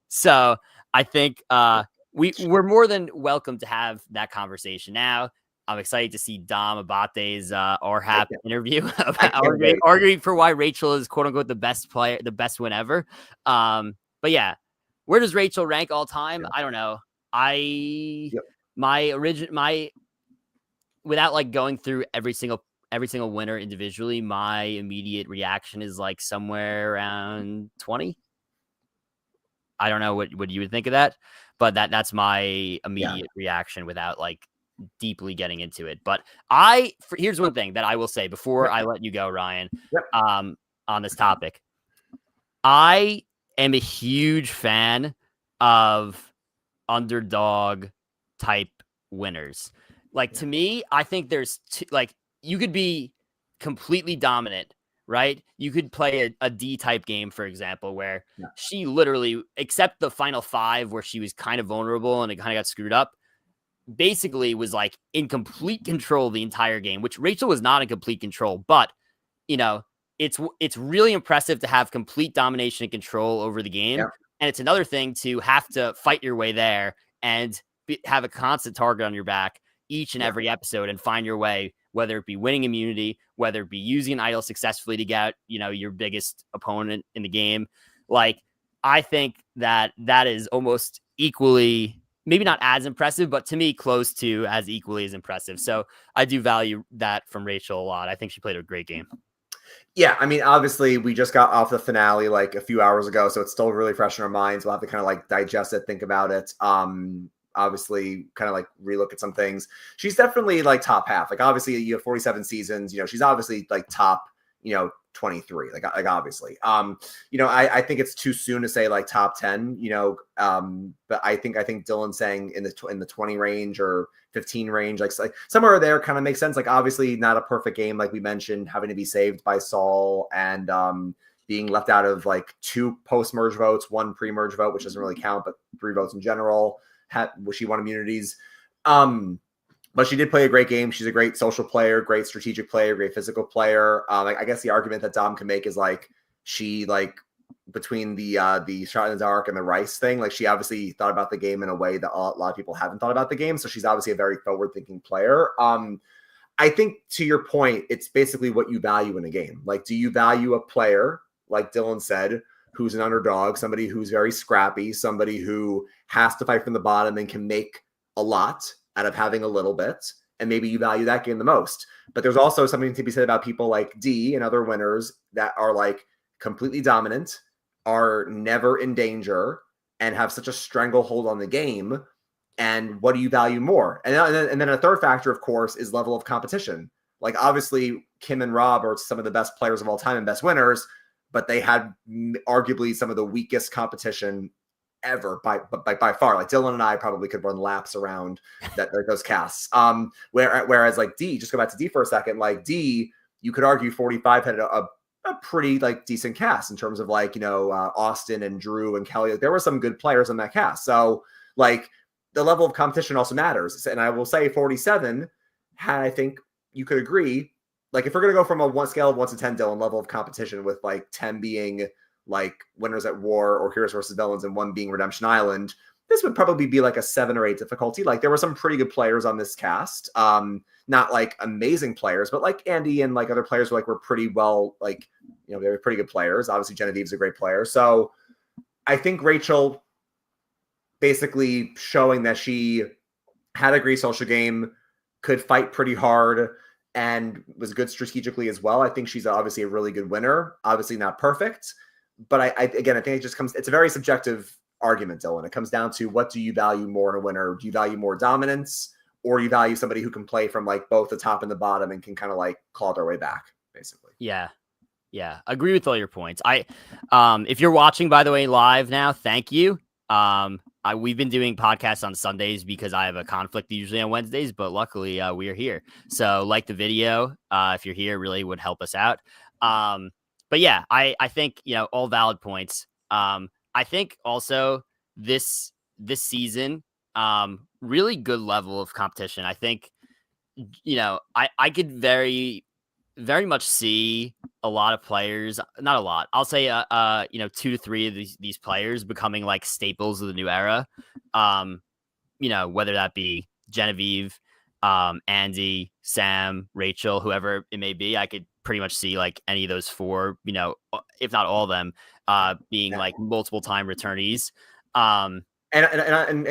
Speaker 1: so I think we're more than welcome to have that conversation now. I'm excited to see Dom Abate's RHAP interview about arguing for why Rachel is quote unquote the best player, the best win ever. But yeah, where does Rachel rank all time? I don't know. Without like going through every single winner individually, my immediate reaction is like somewhere around 20. I don't know what you would think of that, but that's my immediate reaction without like deeply getting into it. But here's one thing that I will say before I let you go, Ryan, on this topic. I am a huge fan of underdog type winners. Like, to me, I think there's like, you could be completely dominant, right? You could play a D type game, for example, where she literally, except the final 5 where she was kind of vulnerable and it kind of got screwed up, basically was like in complete control the entire game, which Rachel was not in complete control. But it's really impressive to have complete domination and control over the game. And it's another thing to have to fight your way there and have a constant target on your back each and every episode and find your way, whether it be winning immunity, whether it be using an idol successfully to get out, your biggest opponent in the game. Like, I think that is almost equally, maybe not as impressive, but to me, close to as equally as impressive. So I do value that from Rachel a lot. I think she played a great game.
Speaker 2: Yeah, I mean, obviously, we just got off the finale like a few hours ago, so it's still really fresh in our minds. We'll have to kind of like digest it, think about it. Obviously, kind of like relook at some things. She's definitely like top half. Like, obviously, you have 47 seasons. She's obviously like top, 23. Like obviously. I think it's too soon to say like top 10. But I think Dylan saying in the 20 range or 15 range, like somewhere there kind of makes sense. Like obviously not a perfect game, like we mentioned, having to be saved by Saul and being left out of like 2 post-merge votes, 1 pre-merge vote, which doesn't really count, but 3 votes in general. She won immunities. But she did play a great game. She's a great social player, great strategic player, great physical player. I guess the argument that Dom can make is like she like between the shot in the dark and the Rice thing, like she obviously thought about the game in a way that a lot of people haven't thought about the game. So she's obviously a very forward-thinking player. I think to your point, it's basically what you value in a game. Like, do you value a player, like Dylan said, who's an underdog, somebody who's very scrappy, somebody who has to fight from the bottom and can make a lot out of having a little bit, and maybe you value that game the most. But there's also something to be said about people like D and other winners that are like completely dominant, are never in danger, and have such a stranglehold on the game. And what do you value more? And then a third factor, of course, is level of competition. Like obviously Kim and Rob are some of the best players of all time and best winners, but they had arguably some of the weakest competition ever by far. Like Dylan and I probably could run laps around those casts. Whereas like D, just go back to D for a second. Like D, you could argue 45 had a pretty like decent cast in terms of like Austin and Drew and Kelly. Like, there were some good players on that cast. So like the level of competition also matters. And I will say 47 had, I think you could agree, like if we're gonna go from a one scale of 1 to 10, Dylan, level of competition with like 10 being like Winners at War or Heroes versus Villains and 1 being Redemption Island, this would probably be like a 7 or 8 difficulty. Like there were some pretty good players on this cast. Not like amazing players, but like Andy and like other players were pretty well, like, they were pretty good players. Obviously Genevieve's a great player. So I think Rachel basically showing that she had a great social game, could fight pretty hard, and was good strategically as well. I think she's obviously a really good winner. Obviously not perfect, but I think it just it's a very subjective argument, Dylan. It comes down to, what do you value more in a winner? Do you value more dominance, or you value somebody who can play from like both the top and the bottom and can kind of like claw their way back, basically?
Speaker 1: Yeah. Agree with all your points. If you're watching, by the way, live now, thank you. We've been doing podcasts on Sundays because I have a conflict usually on Wednesdays, but luckily we are here. So like the video, if you're here, really would help us out. But yeah, I think, all valid points. I think also this season, really good level of competition. I think, I could very, very much see a lot of players, not a lot, I'll say, 2 to 3 of these players becoming like staples of the new era. Whether that be Genevieve, Andy, Sam, Rachel, whoever it may be, I could pretty much see like any of those 4, if not all of them, being like multiple time returnees.
Speaker 2: And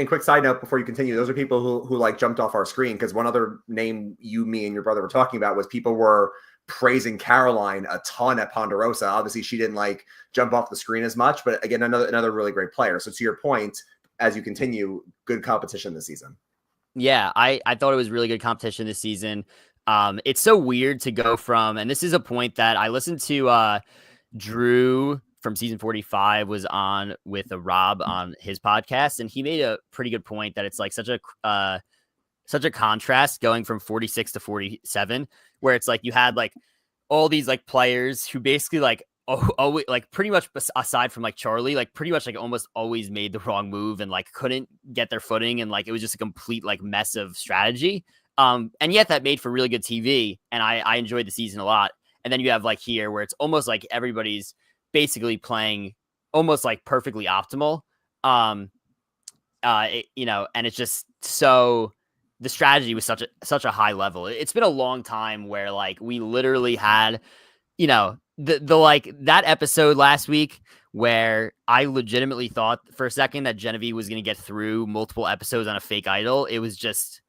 Speaker 2: quick side note before you continue, those are people who like jumped off our screen, because one other name you, me, and your brother were talking about was people were praising Caroline a ton at Ponderosa. Obviously, she didn't like jump off the screen as much, but again, another really great player. So to your point, as you continue, good competition this season.
Speaker 1: Yeah, I thought it was really good competition this season. It's so weird to go from, and this is a point that I listened to Drew from season 45 was on with Rob on his podcast, and he made a pretty good point that it's like such a contrast going from 46 to 47, where it's like you had like all these like players who basically like always, like pretty much aside from like Charlie, like pretty much like almost always made the wrong move and like couldn't get their footing, and like it was just a complete like mess of strategy. And yet that made for really good TV, and I enjoyed the season a lot. And then you have like here where it's almost like everybody's basically playing almost like perfectly optimal. And it's just so the strategy was such a high level. It's been a long time where like we literally had, the like that episode last week where I legitimately thought for a second that Genevieve was going to get through multiple episodes on a fake idol. It was just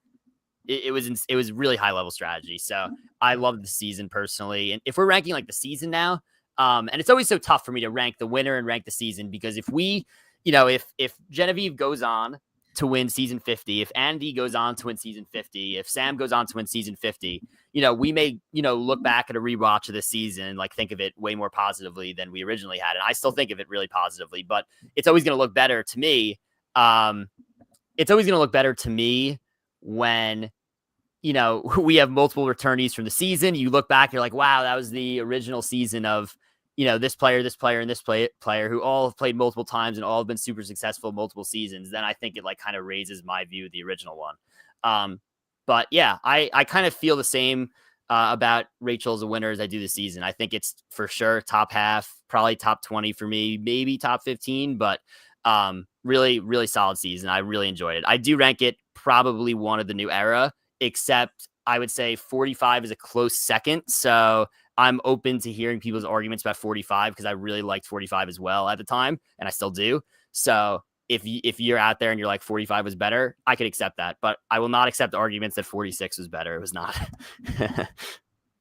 Speaker 1: it was really high level strategy. So I love the season personally. And if we're ranking like the season now, and it's always so tough for me to rank the winner and rank the season, because if we, if Genevieve goes on to win season 50, if Andy goes on to win season 50, if Sam goes on to win season 50, we may, look back at a rewatch of this season and like think of it way more positively than we originally had. And I still think of it really positively, but it's always going to look better to me. It's always going to look better to me when, we have multiple returnees from the season. You look back, you're like, wow, that was the original season of, this player, and this player who all have played multiple times and all have been super successful multiple seasons. Then I think it like kind of raises my view of the original one. But yeah, I kind of feel the same about Rachel as a winner as I do the season. I think it's for sure top half, probably top 20 for me, maybe top 15, but really, really solid season. I really enjoyed it. I do rank it probably one of the new era, except I would say 45 is a close second. So I'm open to hearing people's arguments about 45 because I really liked 45 as well at the time, and I still do. So if you're out there and you're like 45 was better, I could accept that, but I will not accept arguments that 46 was better. It was not.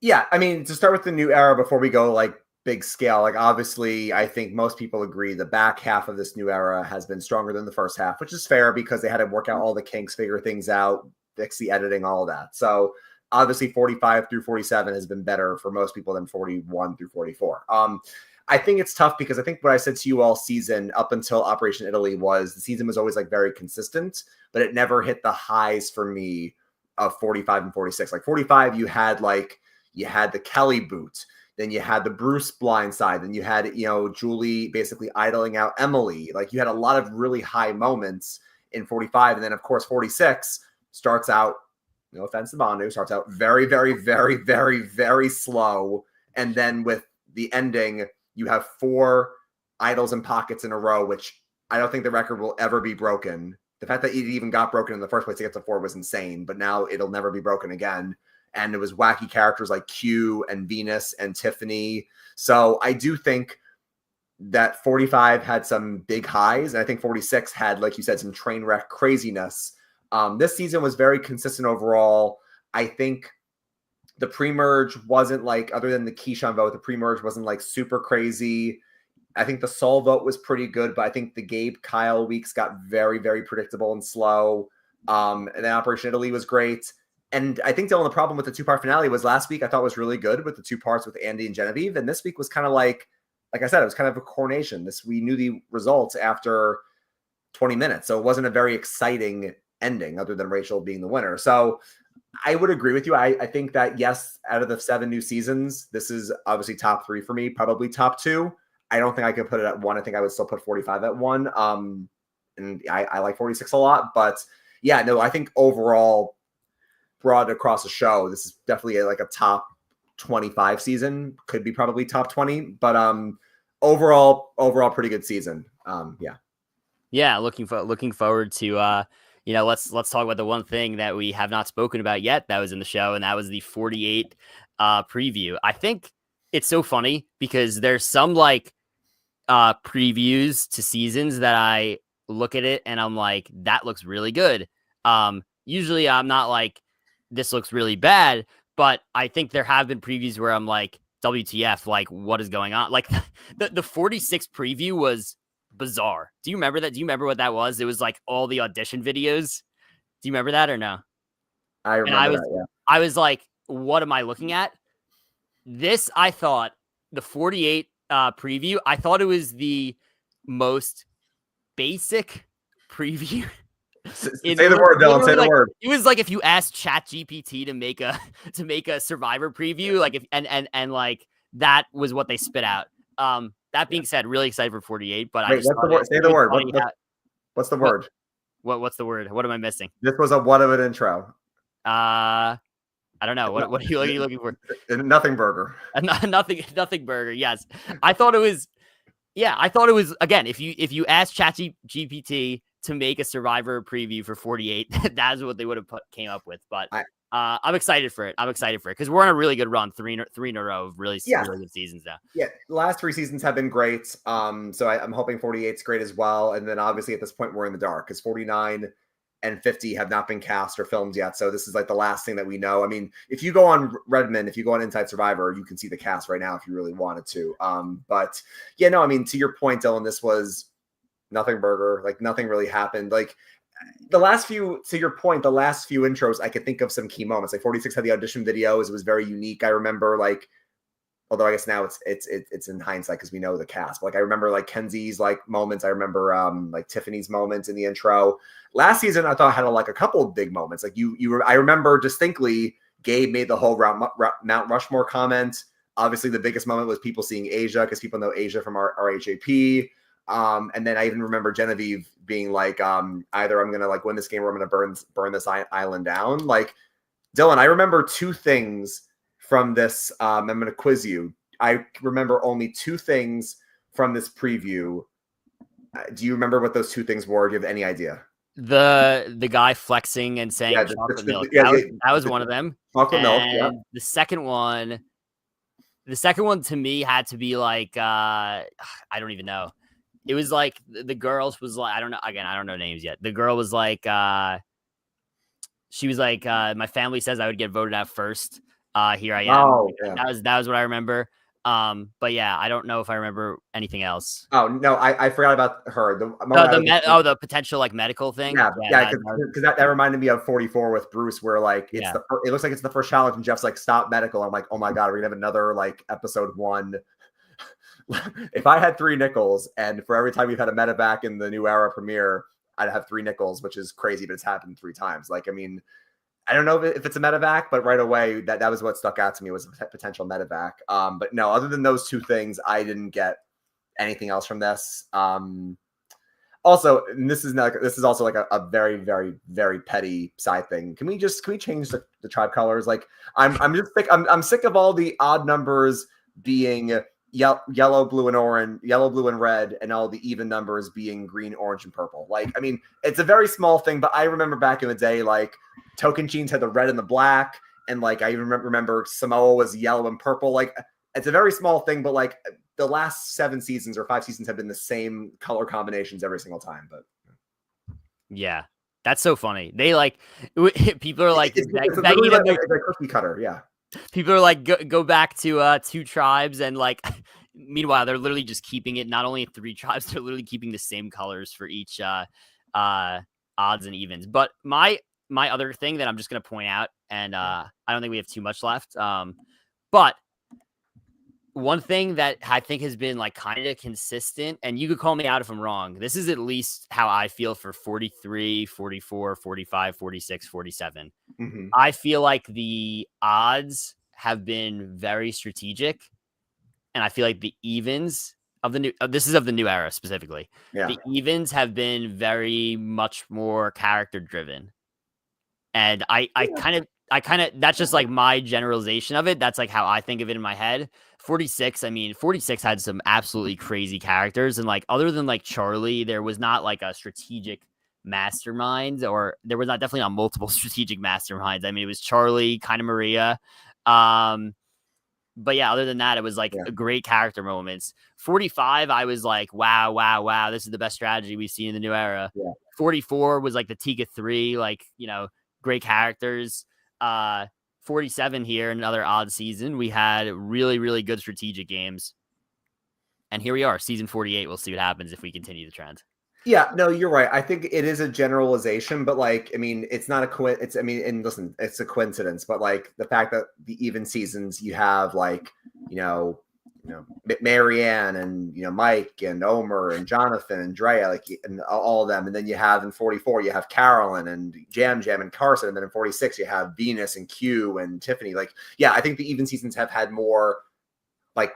Speaker 2: Yeah, I mean, to start with the new era before we go like big scale, like obviously I think most people agree the back half of this new era has been stronger than the first half, which is fair because they had to work out all the kinks, figure things out, fix the editing, all of that. So obviously 45 through 47 has been better for most people than 41 through 44. I think it's tough because I think what I said to you all season up until Operation Italy was the season was always like very consistent, but it never hit the highs for me of 45 and 46. Like 45, you had the Kelly boot, then you had the Bruce blindside, then you had, Julie basically idling out Emily. Like you had a lot of really high moments in 45. And then of course, 46 starts out, no offense to Manu, starts out very, very, very, very, very slow. And then with the ending, you have 4 idols and pockets in a row, which I don't think the record will ever be broken. The fact that it even got broken in the first place to get to 4 was insane, but now it'll never be broken again. And it was wacky characters like Q and Venus and Tiffany. So I do think that 45 had some big highs, and I think 46 had, like you said, some train wreck craziness. This season was very consistent overall. I think the pre-merge wasn't like, other than the Keyshawn vote, the pre-merge wasn't like super crazy. I think the Sol vote was pretty good, but I think the Gabe Kyle weeks got very, very predictable and slow. And then Operation Italy was great. And I think, Dylan, the problem with the 2-part finale was last week I thought was really good with the 2 parts with Andy and Genevieve. And this week was kind of like I said, it was kind of a coronation. We knew the results after 20 minutes. So it wasn't a very exciting ending other than Rachel being the winner. So I would agree with you. I think that, yes, out of the 7 new seasons, this is obviously top 3 for me, probably top 2. I don't think I could put it at 1. I think I would still put 45 at 1. And I like 46 a lot. But yeah, no, I think overall, broad across the show, this is definitely like a top 25 season. Could be probably top 20. But overall, pretty good season. Yeah,
Speaker 1: looking forward to let's talk about the one thing that we have not spoken about yet that was in the show, and that was the 48 preview. I think it's so funny because there's some like previews to seasons that I look at it and I'm like, that looks really good. Usually I'm not like, this looks really bad, but I think there have been previews where I'm like, WTF, like what is going on? Like the 46 preview was bizarre. Do you remember that? Do you remember what that was? It was like all the audition videos. Do you remember that or no?
Speaker 2: I remember that, yeah.
Speaker 1: I was like, what am I looking at? This, I thought, the 48 preview, I thought it was the most basic preview.
Speaker 2: Say the word, Dylan. Say the word.
Speaker 1: It was like if you asked ChatGPT to make a Survivor preview, like and like that was what they spit out. That being said, really excited for 48. But
Speaker 2: wait, what's the word? Say the word. What's the word?
Speaker 1: What's the word? What am I missing?
Speaker 2: This was a what of an intro.
Speaker 1: I don't know. What are you looking for?
Speaker 2: Nothing burger.
Speaker 1: Nothing burger. Yes, I thought it was. Yeah, I thought it was. Again, if you ask ChatGPT to make a Survivor preview for 48, that's what they would have came up with. But I'm excited for it. Because we're on a really good run, three in a row of really good seasons now.
Speaker 2: Yeah, the last 3 seasons have been great. So I'm hoping 48's great as well. And then obviously at this point we're in the dark because 49 and 50 have not been cast or filmed yet. So this is like the last thing that we know. I mean, if you go on Redmond, if you go on Inside Survivor, you can see the cast right now if you really wanted to. But yeah, no, I mean, to your point, Dylan, this was nothing burger. Like nothing really happened. Like the last few, to your point, the last few intros, I could think of some key moments. Like 46 had the audition videos. It was very unique. I remember like, although I guess now it's in hindsight because we know the cast. But like I remember like Kenzie's like moments. I remember like Tiffany's moments in the intro. Last season I thought had like a couple of big moments. Like I remember distinctly Gabe made the whole Mount Rushmore comment. Obviously the biggest moment was people seeing Asia because people know Asia from our HAP. And then I even remember Genevieve being like, either I'm gonna like win this game or I'm gonna burn this island down. Like Dylan, I remember two things from this. I'm gonna quiz you. I remember only two things from this preview. Do you remember what those two things were? Do you have any idea?
Speaker 1: The guy flexing and saying chocolate milk. That was one of them.
Speaker 2: Chocolate milk. Yeah.
Speaker 1: The second one to me had to be like I don't even know. It was like the girls was like, I don't know. Again, I don't know names yet. The girl was like, she was like, my family says I would get voted out first. Here I am.
Speaker 2: Oh, yeah.
Speaker 1: That was what I remember. But yeah, I don't know if I remember anything else.
Speaker 2: Oh no, I forgot about her.
Speaker 1: The potential like medical thing.
Speaker 2: Yeah, because that reminded me of 44 with Bruce, where like it looks like it's the first challenge, and Jeff's like, stop medical. I'm like, oh my god, we're gonna have another like episode 1. If I had 3 nickels, and for every time we've had a medevac in the New Era premiere, I'd have 3 nickels, which is crazy, but it's happened 3 times. Like, I mean, I don't know if it's a medevac, but right away that was what stuck out to me was a potential medevac. But no, other than those 2 things, I didn't get anything else from this. Also, and this is also like a very, very, very petty side thing. Can we change the tribe colors? Like, I'm just sick. I'm sick of all the odd numbers being yellow, blue, and orange, yellow, blue, and red, and all the even numbers being green, orange, and purple. Like, I mean, it's a very small thing, but I remember back in the day, like Tocantins had the red and the black, and like I even remember Samoa was yellow and purple. Like, it's a very small thing, but like the last 7 seasons or 5 seasons have been the same color combinations every single time. But
Speaker 1: yeah, that's so funny. They like people are like,
Speaker 2: it's literally like a cookie cutter. Yeah.
Speaker 1: People are like, go back to 2 tribes, and like, meanwhile, they're literally just keeping it not only 3 tribes, they're literally keeping the same colors for each odds and evens. But my other thing that I'm just gonna point out, and I don't think we have too much left, but one thing that I think has been like kind of consistent, and you could call me out if I'm wrong, this is at least how I feel for 43, 44, 45, 46, 47.
Speaker 2: Mm-hmm.
Speaker 1: I feel like the odds have been very strategic, and I feel like the evens of the new this is of the New Era specifically.
Speaker 2: Yeah.
Speaker 1: The evens have been very much more character driven. And I kind of that's just like my generalization of it. That's like how I think of it in my head. 46, I mean, 46 had some absolutely crazy characters, and like other than like Charlie, there was not like a strategic mastermind, or there was definitely not multiple strategic masterminds. I mean, it was Charlie, kind of Maria. But yeah, other than that, it was like great character moments. 45, I was like, wow, this is the best strategy we've seen in the New Era.
Speaker 2: Yeah.
Speaker 1: 44 was like the Tika 3, like, you know, great characters. 47 here, another odd season. We had really, really good strategic games. And here we are, season 48. We'll see what happens if we continue the trend.
Speaker 2: Yeah, no, you're right. I think it is a generalization, but like, I mean, it's not and listen, it's a coincidence, but like the fact that the even seasons you have like, you know, Marianne and, you know, Mike and Omer and Jonathan and Drea, like, and all of them. And then you have in 44, you have Carolyn and Jam and Carson. And then in 46, you have Venus and Q and Tiffany. Like, yeah, I think the even seasons have had more like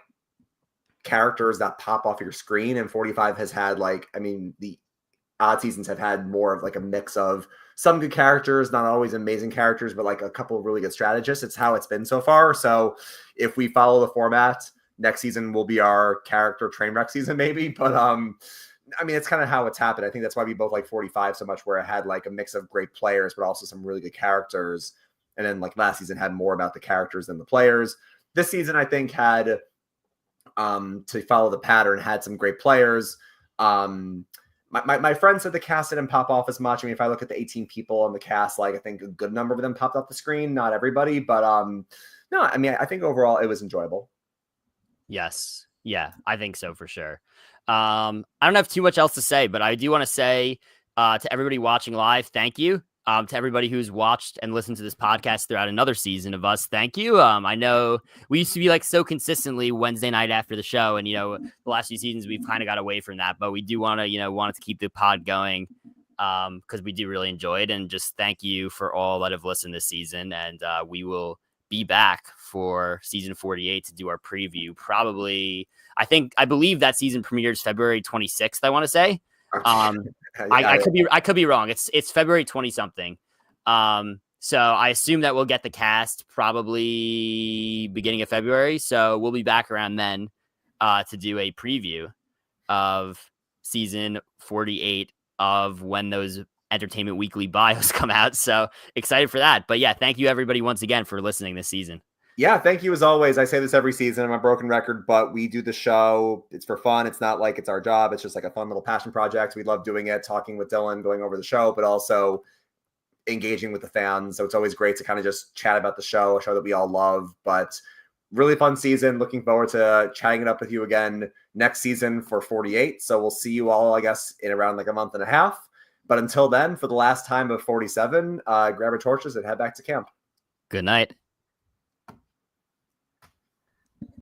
Speaker 2: characters that pop off your screen, and 45 has had like, I mean, the odd seasons have had more of like a mix of some good characters, not always amazing characters, but like a couple of really good strategists. It's how it's been so far. So if we follow the format, next season will be our character train wreck season maybe, but I mean, it's kind of how it's happened. I think that's why we both like 45 so much, where it had like a mix of great players but also some really good characters, and then like last season had more about the characters than the players. This season I think had to follow the pattern, had some great players. my friend said the cast didn't pop off as much. I mean, if I look at the 18 people on the cast, like I think a good number of them popped off the screen. Not everybody, but no, I mean, I think overall it was enjoyable.
Speaker 1: Yes. Yeah, I think so for sure. I don't have too much else to say, but I do want to say to everybody watching live, thank you. To everybody who's watched and listened to this podcast throughout another season of us, thank you. I know we used to be like so consistently Wednesday night after the show, and the last few seasons we've kind of got away from that, but we do want to wanted to keep the pod going because we do really enjoy it, and just thank you for all that have listened this season, and we will be back for season 48 to do our preview. Probably, I believe that season premieres February 26th. I want to say. I could be wrong. It's February 20 something. So I assume that we'll get the cast probably beginning of February. So we'll be back around then to do a preview of season 48 of when those Entertainment Weekly bios come out. So excited for that. But yeah, thank you everybody once again for listening this season.
Speaker 2: Yeah, thank you as always. I say this every season. I'm a broken record, but we do the show. It's for fun. It's not like it's our job. It's just like a fun little passion project. We love doing it, talking with Dylan, going over the show, but also engaging with the fans. So it's always great to kind of just chat about the show, a show that we all love. But really fun season. Looking forward to chatting it up with you again next season for 48. So we'll see you all, I guess, in around like a month and a half. But until then, for the last time of 47, grab your torches and head back to camp.
Speaker 1: Good night.